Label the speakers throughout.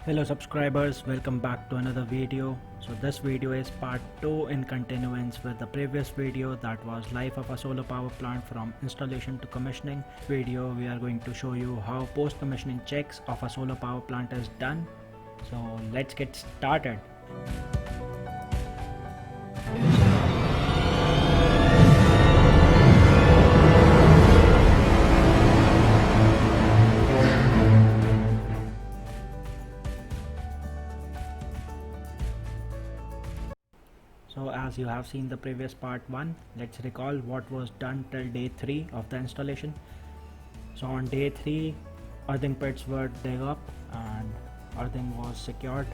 Speaker 1: Hello subscribers, welcome back to another video. So this video is part 2 in continuance with the previous video, that was life of a solar power plant from installation to commissioning. Video we are going to show you how post commissioning checks of a solar power plant is done. So let's get started. So as you have seen the previous part 1, let's recall what was done till day 3 of the installation. So on day 3, earthing pits were dug up and earthing was secured.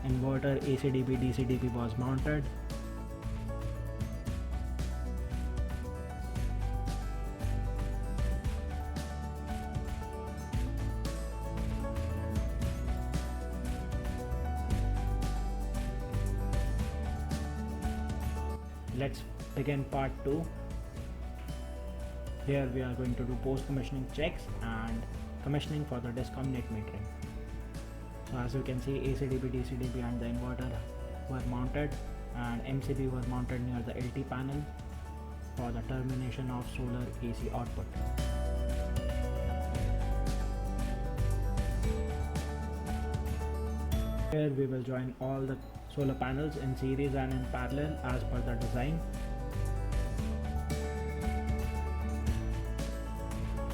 Speaker 1: Inverter ACDB DCDB was mounted. Let's begin part 2. Here we are going to do post commissioning checks and commissioning for the DISCOM net metering. So as you can see, ACDB, DCDB and the inverter were mounted and MCB was mounted near the LT panel for the termination of solar AC output. Here we will join all the solar panels in series and in parallel as per the design.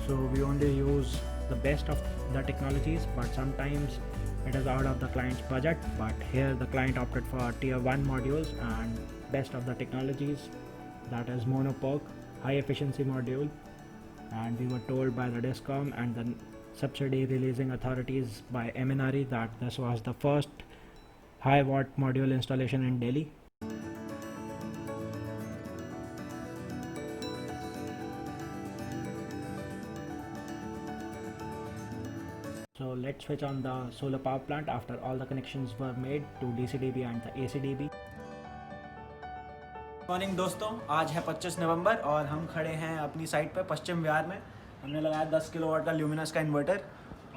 Speaker 1: So we only use the best of the technologies, but sometimes it is out of the client's budget, but here the client opted for tier 1 modules and best of the technologies, that is mono PERC high efficiency module, and we were told by the DISCOM and the subsidy releasing authorities by MNRE that this was the first high watt module installation in Delhi. So let's switch on the solar power plant after all the connections were made to DCDB and the ACDB.
Speaker 2: Morning दोस्तों, आज है 25 नवंबर और हम खड़े हैं अपनी site पे पश्चिम विहार में। हमने लगाया 10 किलोवाट का ल्यूमिनस का इन्वर्टर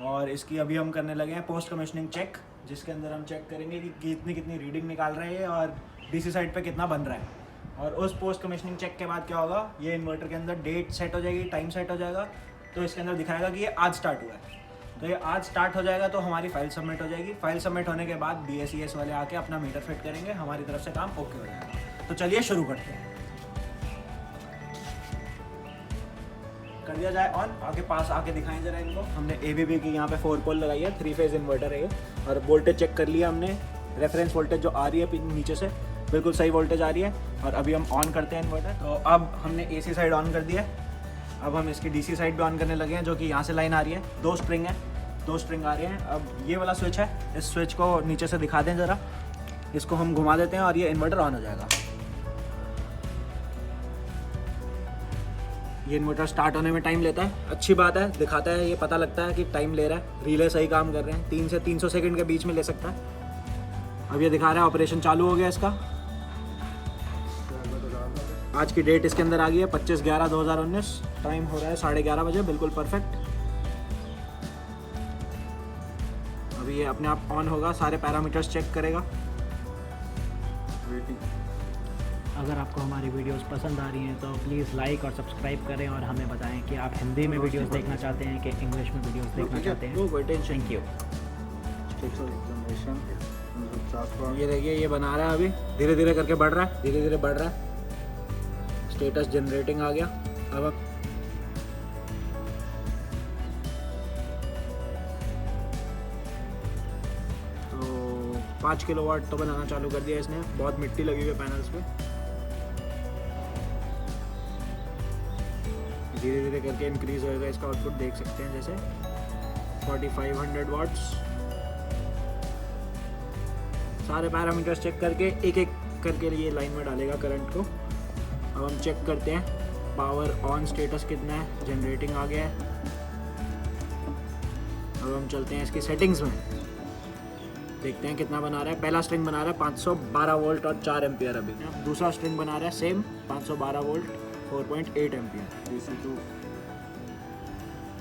Speaker 2: और इसकी अभी हम करने लगे हैं पोस्ट कमिश्निंग चेक, जिसके अंदर हम चेक करेंगे कि कितनी रीडिंग निकाल रहे हैं और डीसी साइड पे कितना बन रहा है। और उस पोस्ट कमिश्निंग चेक के बाद क्या होगा, ये इन्वर्टर के अंदर डेट सेट हो जाएगी, टाइम सेट हो जाएगा, तो इसके अंदर दिखाएगा कि ये आज स्टार्ट हुआ है। तो ये आज स्टार्ट हो जाएगा तो हमारी फाइल सबमिट हो जाएगी। फाइल सबमिट होने के बाद BSES वाले आके अपना मीटर फिट करेंगे, हमारी तरफ से काम ओके हो जाएगा। तो चलिए शुरू करते हैं। कर दिया जाए ऑन, आगे पास आके दिखाएं जरा इनको। हमने ABB की यहाँ पे 4 पोल लगाई है, 3 फेज इन्वर्टर है ये, और वोल्टेज चेक कर लिया हमने। रेफरेंस वोल्टेज जो आ रही है नीचे से बिल्कुल सही वोल्टेज आ रही है। और अभी हम ऑन करते हैं इन्वर्टर। तो अब हमने AC साइड ऑन कर दिया है। अब हम इसकी DC साइड भी ऑन करने लगे हैं, जो कि यहाँ से लाइन आ रही है। 2 स्ट्रिंग है, 2 स्ट्रिंग आ रही हैं। अब ये वाला स्विच है, इस स्विच को नीचे से दिखा दें ज़रा, इसको हम घुमा देते हैं और ये इन्वर्टर ऑन हो जाएगा। ये इन्वर्टर स्टार्ट होने में टाइम लेता है, अच्छी बात है, दिखाता है, ये पता लगता है कि टाइम ले रहा है। रिले सही काम कर रहे हैं, 3 से 300 सेकंड के बीच में ले सकता है। अब ये दिखा रहा है ऑपरेशन चालू हो गया इसका। आज की डेट इसके अंदर आ गई है 25/11/2019। टाइम हो रहा है 11:30 बजे, बिल्कुल परफेक्ट। अभी ये अपने आप ऑन होगा, सारे पैरामीटर्स चेक करेगा।
Speaker 1: अगर आपको हमारी वीडियोस पसंद आ रही हैं तो प्लीज़ लाइक और सब्सक्राइब करें और हमें बताएं कि आप हिंदी में वीडियोस देखना चाहते हैं कि इंग्लिश में वीडियोस देखना चाहते हैं। Thank you.
Speaker 2: ये देखिए, ये बना रहा है, अभी धीरे धीरे करके बढ़ रहा है, धीरे धीरे बढ़ रहा है। स्टेटस जनरेटिंग आ गया। अब तो 5 किलोवाट तो बनाना चालू कर दिया इसने। बहुत मिट्टी लगी हुई है पैनल्स पे। धीरे धीरे करके इंक्रीज होएगा इसका आउटपुट, देख सकते हैं जैसे 4500 वाट्स। सारे पैरामीटर्स चेक करके एक एक करके ये लाइन में डालेगा करंट को। अब हम चेक करते हैं पावर ऑन स्टेटस कितना है, जनरेटिंग आ गया है। अब हम चलते हैं इसकी सेटिंग्स में, देखते हैं कितना बना रहा है। पहला स्ट्रिंग बना रहा है 512 वोल्ट और 4 एम्पियर। अभी दूसरा स्ट्रिंग बना रहा है सेम 512 वोल्ट 4.8 एम्पियर।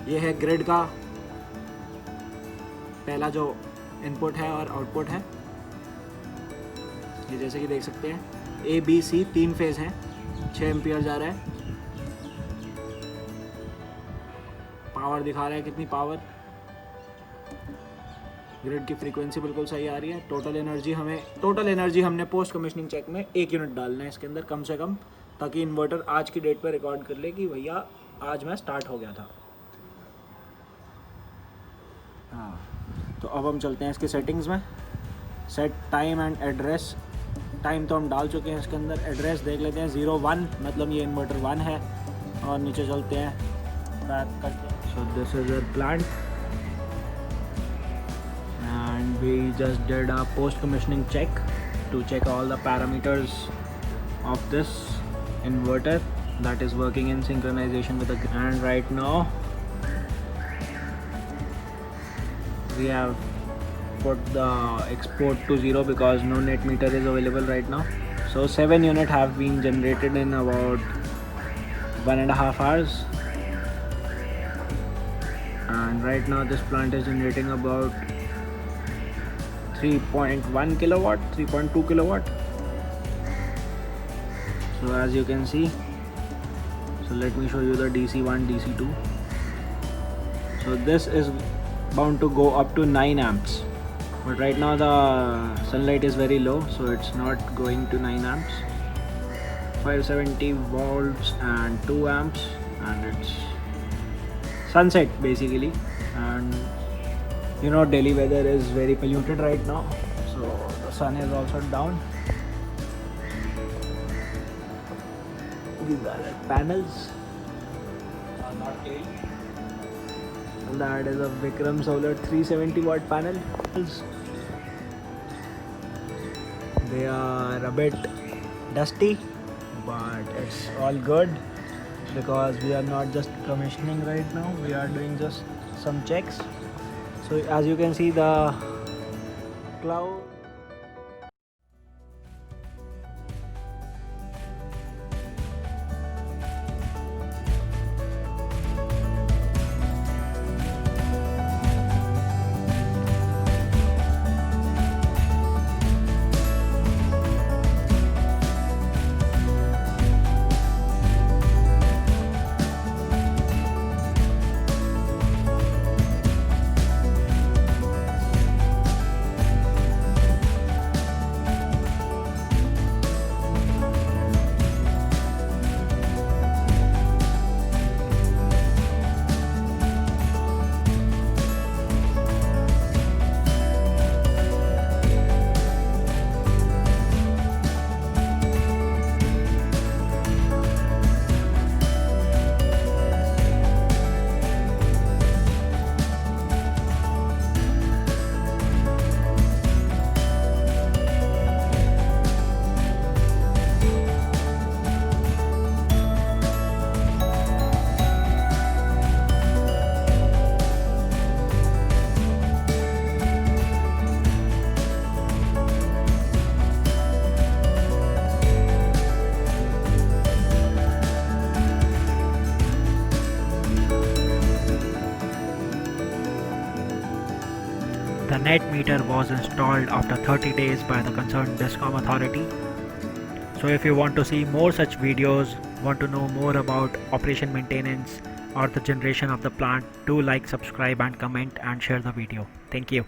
Speaker 2: ये है ग्रिड का पहला जो इनपुट है और आउटपुट है। ये जैसे कि देख सकते हैं ABC 3 फेज़ हैं, 6 एम्पियर जा रहा है। पावर दिखा रहा है कितनी पावर, ग्रिड की फ्रीक्वेंसी बिल्कुल सही आ रही है। टोटल एनर्जी हमने पोस्ट कमीशनिंग चेक में 1 यूनिट डालना है इसके अंदर कम से कम, ताकि इन्वर्टर आज की डेट पर रिकॉर्ड कर ले कि भैया आज मैं स्टार्ट हो गया था। हाँ, तो अब हम चलते हैं इसके सेटिंग्स में। Set time and address. Time तो हम डाल चुके हैं इसके अंदर। एड्रेस देख लेते हैं 01, मतलब ये इन्वर्टर 1 है। और नीचे चलते हैं, बैक करते हैं। So this is a plant and we just did a post commissioning check to check all the parameters of this inverter that is working in synchronization with the grid. And right now we have put the export to 0 because no net meter is available right now. So 7 units have been generated in about 1.5 hours, and right now this plant is generating about 3.1 kilowatt, 3.2 kilowatt. So as you can see, so let me show you the DC1, DC2. So this is bound to go up to 9 amps, but right now the sunlight is very low, so it's not going to 9 amps. 570 volts and 2 amps, and it's sunset basically. And you know, Delhi weather is very polluted right now, so the sun is also down. These are the panels, are not clean. And that is a Vikram Solar 370 watt panel. They are a bit dusty, but it's all good because we are not just commissioning right now, we are doing just some checks. So as you can see, the cloud.
Speaker 1: The net meter was installed after 30 days by the concerned DISCOM authority. So if you want to see more such videos, want to know more about operation maintenance or the generation of the plant, do like, subscribe and comment and share the video. Thank you.